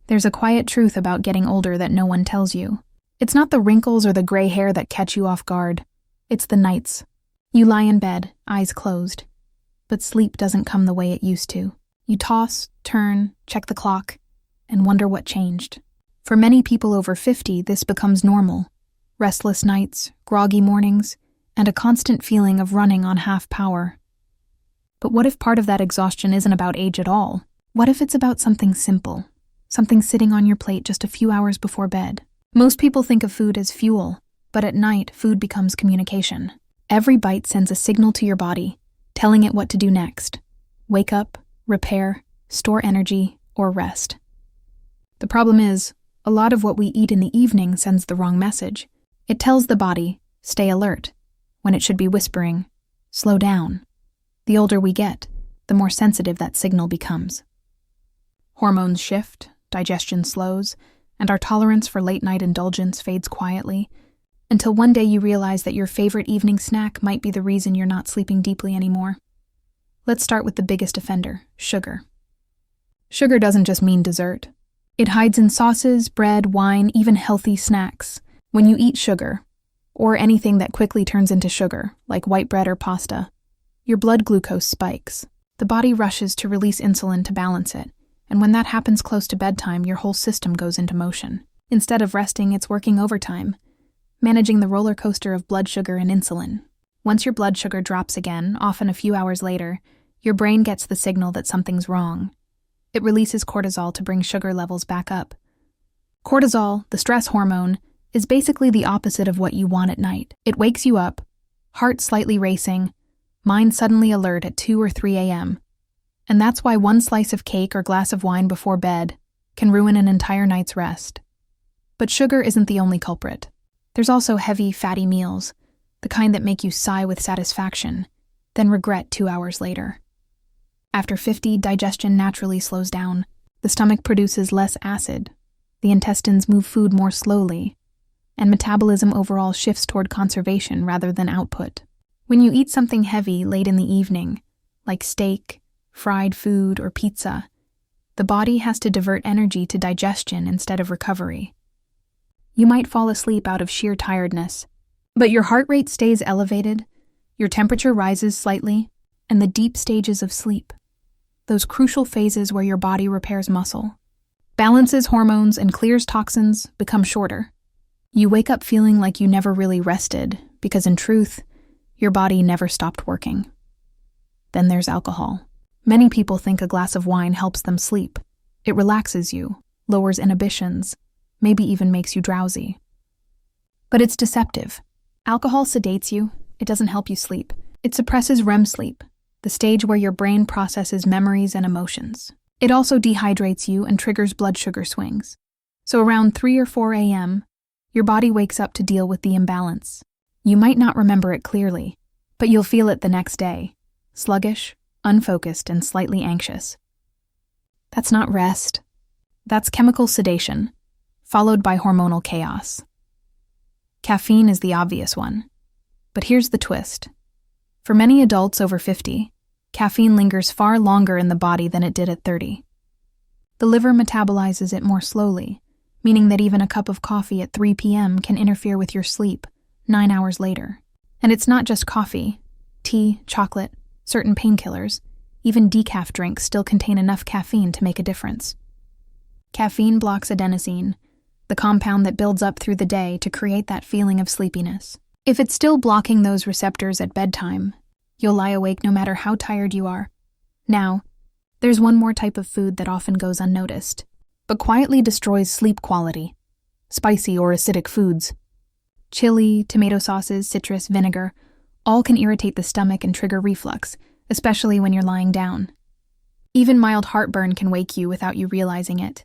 There's a quiet truth about getting older that no one tells you. It's not the wrinkles or the gray hair that catch you off guard. It's the nights. You lie in bed, eyes closed. But sleep doesn't come the way it used to. You toss, turn, check the clock, and wonder what changed. For many people over 50, this becomes normal. Restless nights, groggy mornings, and a constant feeling of running on half power. But what if part of that exhaustion isn't about age at all? What if it's about something simple? Something sitting on your plate just a few hours before bed? Most people think of food as fuel, but at night, food becomes communication. Every bite sends a signal to your body, telling it what to do next. Wake up, repair, store energy, or rest. The problem is, a lot of what we eat in the evening sends the wrong message. It tells the body, stay alert, when it should be whispering, slow down. The older we get, the more sensitive that signal becomes. Hormones shift, digestion slows, and our tolerance for late-night indulgence fades quietly, until one day you realize that your favorite evening snack might be the reason you're not sleeping deeply anymore. Let's start with the biggest offender, sugar. Sugar doesn't just mean dessert. It hides in sauces, bread, wine, even healthy snacks. When you eat sugar, or anything that quickly turns into sugar, like white bread or pasta, your blood glucose spikes. The body rushes to release insulin to balance it, and when that happens close to bedtime, your whole system goes into motion. Instead of resting, it's working overtime, managing the roller coaster of blood sugar and insulin. Once your blood sugar drops again, often a few hours later, your brain gets the signal that something's wrong. It releases cortisol to bring sugar levels back up. Cortisol, the stress hormone, is basically the opposite of what you want at night. It wakes you up, heart slightly racing, mind suddenly alert at 2 or 3 a.m. And that's why one slice of cake or glass of wine before bed can ruin an entire night's rest. But sugar isn't the only culprit. There's also heavy, fatty meals, the kind that make you sigh with satisfaction, then regret 2 hours later. After 50, digestion naturally slows down. The stomach produces less acid, the intestines move food more slowly, and metabolism overall shifts toward conservation rather than output. When you eat something heavy late in the evening, like steak, fried food, or pizza, the body has to divert energy to digestion instead of recovery. You might fall asleep out of sheer tiredness, but your heart rate stays elevated, your temperature rises slightly, and the deep stages of sleep, those crucial phases where your body repairs muscle, balances hormones, and clears toxins, become shorter. You wake up feeling like you never really rested, because in truth, your body never stopped working. Then there's alcohol. Many people think a glass of wine helps them sleep. It relaxes you, lowers inhibitions, maybe even makes you drowsy. But it's deceptive. Alcohol sedates you, it doesn't help you sleep. It suppresses REM sleep, the stage where your brain processes memories and emotions. It also dehydrates you and triggers blood sugar swings. So around 3 or 4 a.m., your body wakes up to deal with the imbalance. You might not remember it clearly, but you'll feel it the next day, sluggish, unfocused, and slightly anxious. That's not rest. That's chemical sedation, followed by hormonal chaos. Caffeine is the obvious one. But here's the twist. For many adults over 50, caffeine lingers far longer in the body than it did at 30. The liver metabolizes it more slowly, meaning that even a cup of coffee at 3 p.m. can interfere with your sleep 9 hours later. And it's not just coffee. Tea, chocolate, certain painkillers, even decaf drinks still contain enough caffeine to make a difference. Caffeine blocks adenosine, the compound that builds up through the day to create that feeling of sleepiness. If it's still blocking those receptors at bedtime, you'll lie awake no matter how tired you are. Now, there's one more type of food that often goes unnoticed, but quietly destroys sleep quality: spicy or acidic foods. Chili, tomato sauces, citrus, vinegar, all can irritate the stomach and trigger reflux, especially when you're lying down. Even mild heartburn can wake you without you realizing it,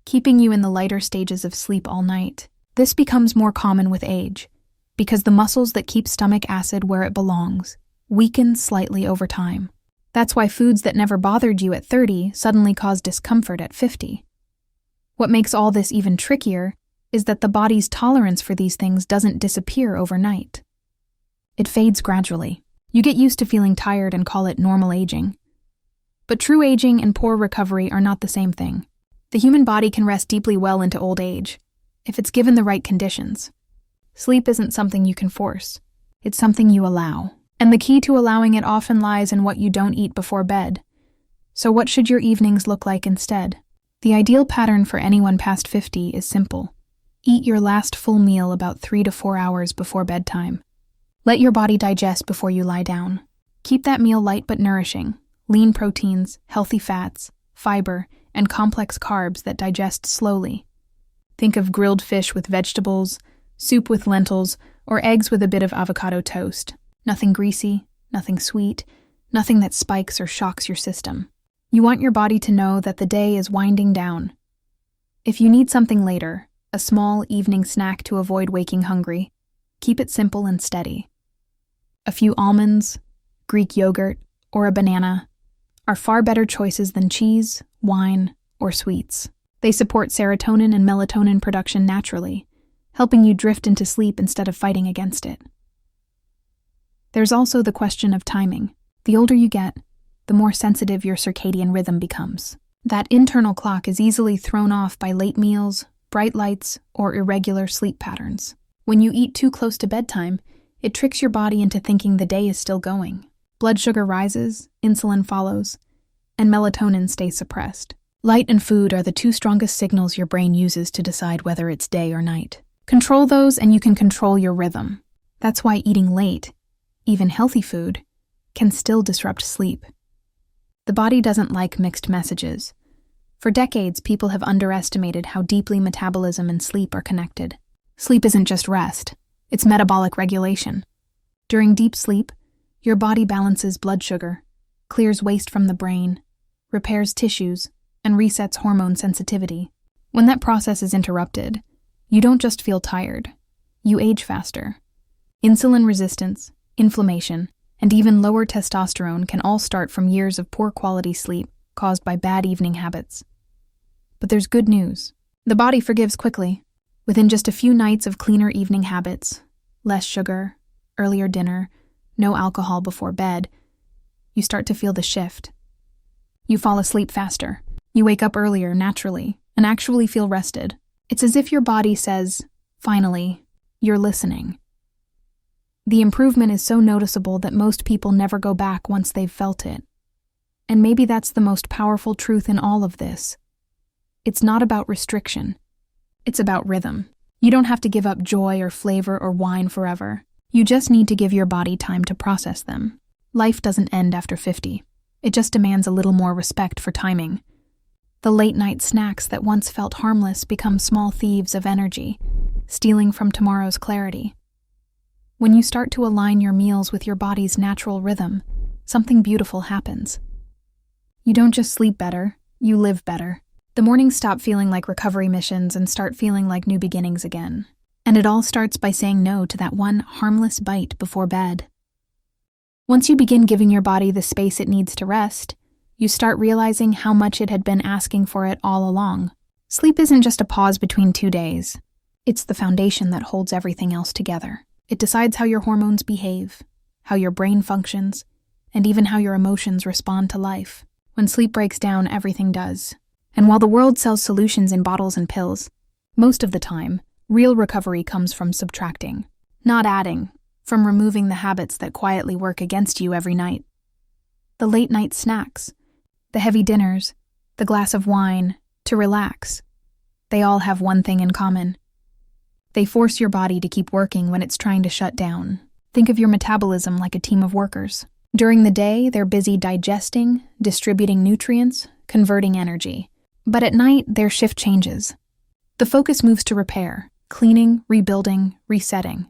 keeping you in the lighter stages of sleep all night. This becomes more common with age, because the muscles that keep stomach acid where it belongs weaken slightly over time. That's why foods that never bothered you at 30 suddenly cause discomfort at 50. What makes all this even trickier is that the body's tolerance for these things doesn't disappear overnight. It fades gradually. You get used to feeling tired and call it normal aging. But true aging and poor recovery are not the same thing. The human body can rest deeply well into old age, if it's given the right conditions. Sleep isn't something you can force. It's something you allow. And the key to allowing it often lies in what you don't eat before bed. So what should your evenings look like instead? The ideal pattern for anyone past 50 is simple. Eat your last full meal about 3 to 4 hours before bedtime. Let your body digest before you lie down. Keep that meal light but nourishing. Lean proteins, healthy fats, fiber, and complex carbs that digest slowly. Think of grilled fish with vegetables, soup with lentils, or eggs with a bit of avocado toast. Nothing greasy, nothing sweet, nothing that spikes or shocks your system. You want your body to know that the day is winding down. If you need something later, a small evening snack to avoid waking hungry, keep it simple and steady. A few almonds, Greek yogurt, or a banana are far better choices than cheese, wine, or sweets. They support serotonin and melatonin production naturally, helping you drift into sleep instead of fighting against it. There's also the question of timing. The older you get, the more sensitive your circadian rhythm becomes. That internal clock is easily thrown off by late meals, bright lights, or irregular sleep patterns. When you eat too close to bedtime, it tricks your body into thinking the day is still going. Blood sugar rises, insulin follows, and melatonin stays suppressed. Light and food are the two strongest signals your brain uses to decide whether it's day or night. Control those and you can control your rhythm. That's why eating late, even healthy food, can still disrupt sleep. The body doesn't like mixed messages. For decades, people have underestimated how deeply metabolism and sleep are connected. Sleep isn't just rest, it's metabolic regulation. During deep sleep, your body balances blood sugar, clears waste from the brain, repairs tissues, and resets hormone sensitivity. When that process is interrupted, you don't just feel tired, you age faster. Insulin resistance, inflammation, and even lower testosterone can all start from years of poor quality sleep caused by bad evening habits. But there's good news. The body forgives quickly. Within just a few nights of cleaner evening habits, less sugar, earlier dinner, no alcohol before bed, you start to feel the shift. You fall asleep faster. You wake up earlier naturally and actually feel rested. It's as if your body says, finally, you're listening. The improvement is so noticeable that most people never go back once they've felt it. And maybe that's the most powerful truth in all of this. It's not about restriction. It's about rhythm. You don't have to give up joy or flavor or wine forever. You just need to give your body time to process them. Life doesn't end after 50. It just demands a little more respect for timing. The late-night snacks that once felt harmless become small thieves of energy, stealing from tomorrow's clarity. When you start to align your meals with your body's natural rhythm, something beautiful happens. You don't just sleep better, you live better. The mornings stop feeling like recovery missions and start feeling like new beginnings again. And it all starts by saying no to that one harmless bite before bed. Once you begin giving your body the space it needs to rest, you start realizing how much it had been asking for it all along. Sleep isn't just a pause between 2 days. It's the foundation that holds everything else together. It decides how your hormones behave, how your brain functions, and even how your emotions respond to life. When sleep breaks down, everything does. And while the world sells solutions in bottles and pills, most of the time, real recovery comes from subtracting, not adding, from removing the habits that quietly work against you every night. The late-night snacks, the heavy dinners, the glass of wine, to relax, they all have one thing in common. They force your body to keep working when it's trying to shut down. Think of your metabolism like a team of workers. During the day, they're busy digesting, distributing nutrients, converting energy. But at night, their shift changes. The focus moves to repair, cleaning, rebuilding, resetting.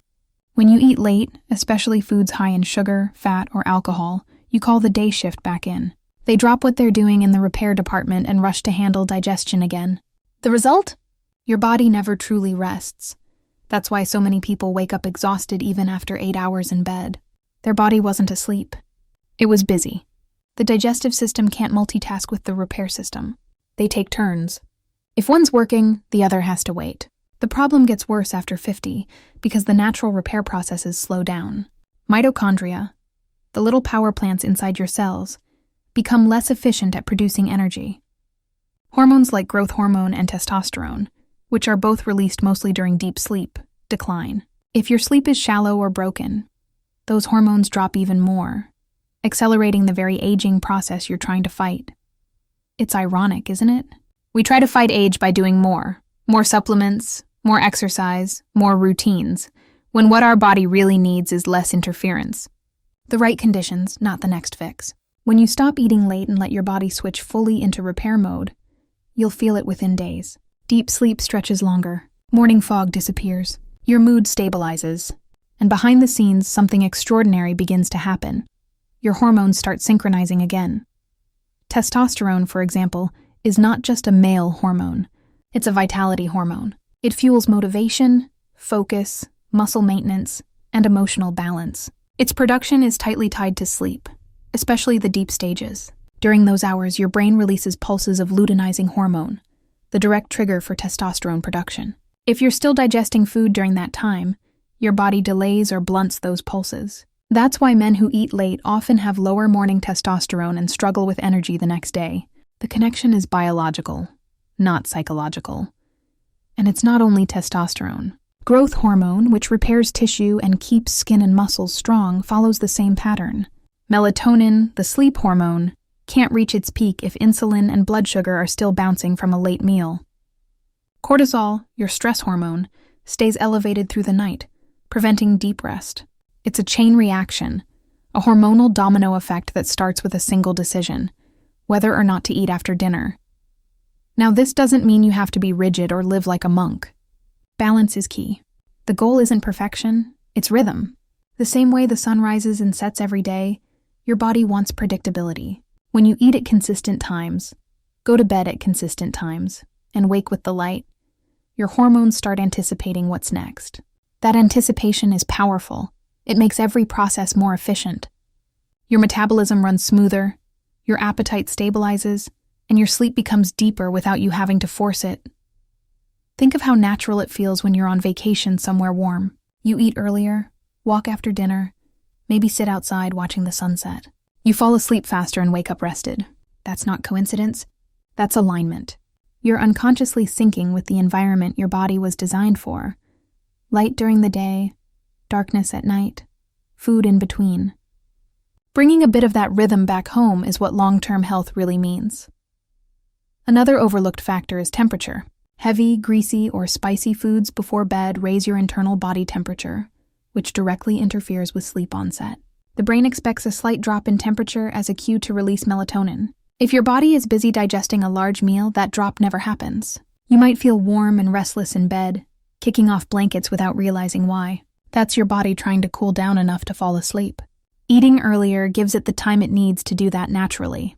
When you eat late, especially foods high in sugar, fat, or alcohol, you call the day shift back in. They drop what they're doing in the repair department and rush to handle digestion again. The result? Your body never truly rests. That's why so many people wake up exhausted even after 8 hours in bed. Their body wasn't asleep. It was busy. The digestive system can't multitask with the repair system. They take turns. If one's working, the other has to wait. The problem gets worse after 50 because the natural repair processes slow down. Mitochondria, the little power plants inside your cells, become less efficient at producing energy. Hormones like growth hormone and testosterone, which are both released mostly during deep sleep, decline. If your sleep is shallow or broken, those hormones drop even more, accelerating the very aging process you're trying to fight. It's ironic, isn't it? We try to fight age by doing more supplements, more exercise, more routines, when what our body really needs is less interference. The right conditions, not the next fix. When you stop eating late and let your body switch fully into repair mode, you'll feel it within days. Deep sleep stretches longer, morning fog disappears, your mood stabilizes, and behind the scenes something extraordinary begins to happen. Your hormones start synchronizing again. Testosterone, for example, is not just a male hormone. It's a vitality hormone. It fuels motivation, focus, muscle maintenance, and emotional balance. Its production is tightly tied to sleep, especially the deep stages. During those hours, your brain releases pulses of luteinizing hormone, the direct trigger for testosterone production. If you're still digesting food during that time, your body delays or blunts those pulses. That's why men who eat late often have lower morning testosterone and struggle with energy the next day. The connection is biological, not psychological. And it's not only testosterone. Growth hormone, which repairs tissue and keeps skin and muscles strong, follows the same pattern. Melatonin, the sleep hormone, can't reach its peak if insulin and blood sugar are still bouncing from a late meal. Cortisol, your stress hormone, stays elevated through the night, preventing deep rest. It's a chain reaction, a hormonal domino effect that starts with a single decision, whether or not to eat after dinner. Now, this doesn't mean you have to be rigid or live like a monk. Balance is key. The goal isn't perfection, it's rhythm. The same way the sun rises and sets every day, your body wants predictability. When you eat at consistent times, go to bed at consistent times, and wake with the light, your hormones start anticipating what's next. That anticipation is powerful. It makes every process more efficient. Your metabolism runs smoother, your appetite stabilizes, and your sleep becomes deeper without you having to force it. Think of how natural it feels when you're on vacation somewhere warm. You eat earlier, walk after dinner, maybe sit outside watching the sunset. You fall asleep faster and wake up rested. That's not coincidence. That's alignment. You're unconsciously syncing with the environment your body was designed for. Light during the day, darkness at night, food in between. Bringing a bit of that rhythm back home is what long-term health really means. Another overlooked factor is temperature. Heavy, greasy, or spicy foods before bed raise your internal body temperature, which directly interferes with sleep onset. The brain expects a slight drop in temperature as a cue to release melatonin. If your body is busy digesting a large meal, that drop never happens. You might feel warm and restless in bed, kicking off blankets without realizing why. That's your body trying to cool down enough to fall asleep. Eating earlier gives it the time it needs to do that naturally.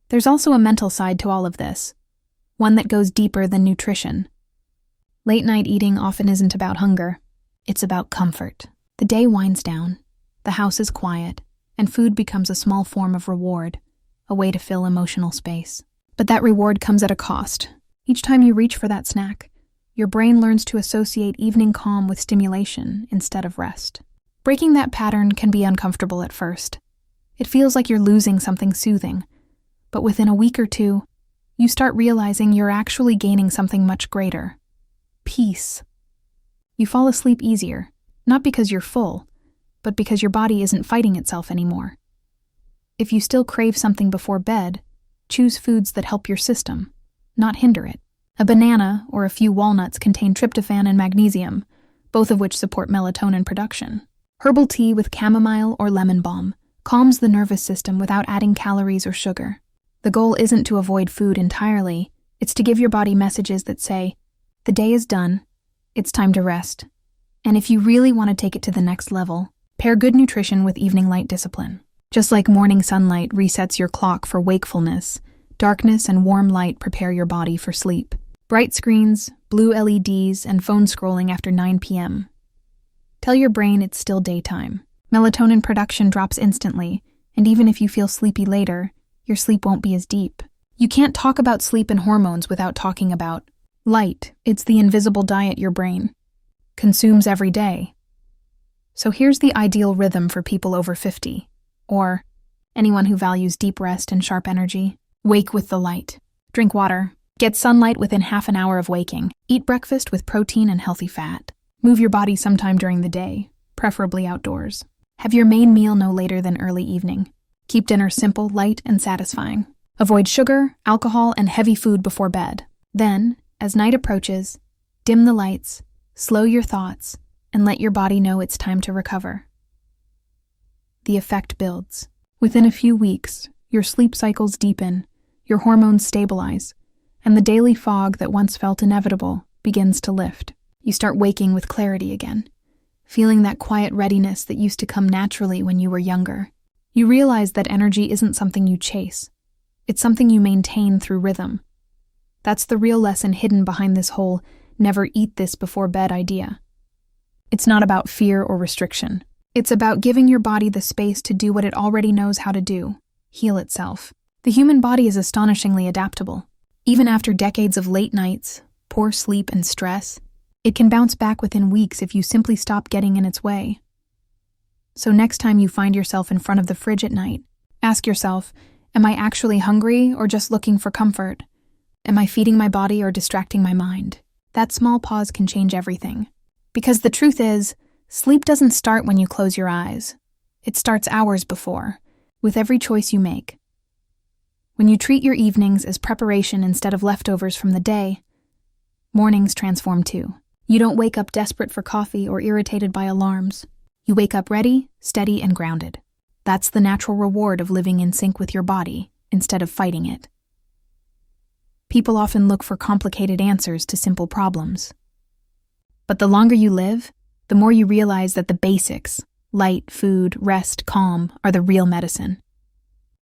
There's also a mental side to all of this, one that goes deeper than nutrition. Late-night eating often isn't about hunger. It's about comfort. The day winds down, the house is quiet, and food becomes a small form of reward, a way to fill emotional space. But that reward comes at a cost. Each time you reach for that snack, your brain learns to associate evening calm with stimulation instead of rest. Breaking that pattern can be uncomfortable at first. It feels like you're losing something soothing, but within a week or two, you start realizing you're actually gaining something much greater: peace. You fall asleep easier, not because you're full, but because your body isn't fighting itself anymore. If you still crave something before bed, choose foods that help your system, not hinder it. A banana or a few walnuts contain tryptophan and magnesium, both of which support melatonin production. Herbal tea with chamomile or lemon balm calms the nervous system without adding calories or sugar. The goal isn't to avoid food entirely, it's to give your body messages that say, the day is done, it's time to rest. And if you really want to take it to the next level, pair good nutrition with evening light discipline. Just like morning sunlight resets your clock for wakefulness, darkness and warm light prepare your body for sleep. Bright screens, blue LEDs, and phone scrolling after 9 p.m. Tell your brain it's still daytime. Melatonin production drops instantly, and even if you feel sleepy later, your sleep won't be as deep. You can't talk about sleep and hormones without talking about light. It's the invisible diet your brain consumes every day. So here's the ideal rhythm for people over 50, or anyone who values deep rest and sharp energy. Wake with the light. Drink water. Get sunlight within half an hour of waking. Eat breakfast with protein and healthy fat. Move your body sometime during the day, preferably outdoors. Have your main meal no later than early evening. Keep dinner simple, light, and satisfying. Avoid sugar, alcohol, and heavy food before bed. Then, as night approaches, dim the lights, slow your thoughts, and let your body know it's time to recover. The effect builds. Within a few weeks, your sleep cycles deepen, your hormones stabilize, and the daily fog that once felt inevitable begins to lift. You start waking with clarity again, feeling that quiet readiness that used to come naturally when you were younger. You realize that energy isn't something you chase. It's something you maintain through rhythm. That's the real lesson hidden behind this whole never eat this before bed idea. It's not about fear or restriction. It's about giving your body the space to do what it already knows how to do, heal itself. The human body is astonishingly adaptable. Even after decades of late nights, poor sleep, and stress, it can bounce back within weeks if you simply stop getting in its way. So next time you find yourself in front of the fridge at night, ask yourself, am I actually hungry or just looking for comfort? Am I feeding my body or distracting my mind? That small pause can change everything. Because the truth is, sleep doesn't start when you close your eyes. It starts hours before, with every choice you make. When you treat your evenings as preparation instead of leftovers from the day, mornings transform too. You don't wake up desperate for coffee or irritated by alarms. You wake up ready, steady, and grounded. That's the natural reward of living in sync with your body instead of fighting it. People often look for complicated answers to simple problems. But the longer you live, the more you realize that the basics, light, food, rest, calm, are the real medicine.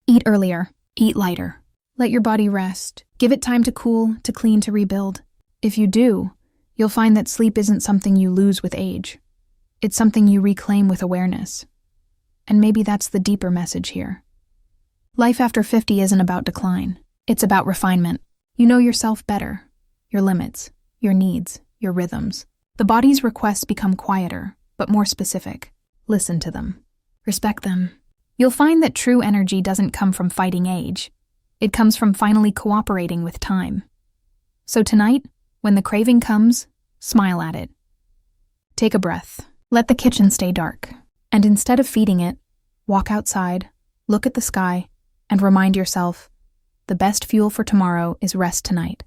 Eat earlier. Eat lighter. Let your body rest. Give it time to cool, to clean, to rebuild. If you do, you'll find that sleep isn't something you lose with age. It's something you reclaim with awareness. And maybe that's the deeper message here. Life after 50 isn't about decline. It's about refinement. You know yourself better, your limits, your needs, your rhythms. The body's requests become quieter, but more specific. Listen to them. Respect them. You'll find that true energy doesn't come from fighting age. It comes from finally cooperating with time. So tonight, when the craving comes, smile at it. Take a breath. Let the kitchen stay dark. And instead of feeding it, walk outside, look at the sky, and remind yourself, the best fuel for tomorrow is rest tonight.